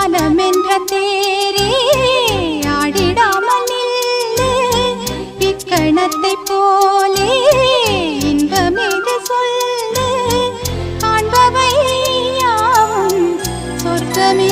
காலமென்ற தேரே ஆடிடாமல் நில்லு இக்கணத்தை போலே இன்பமேது சொல்லு காண்பவை யாவும் சொர்க்கமே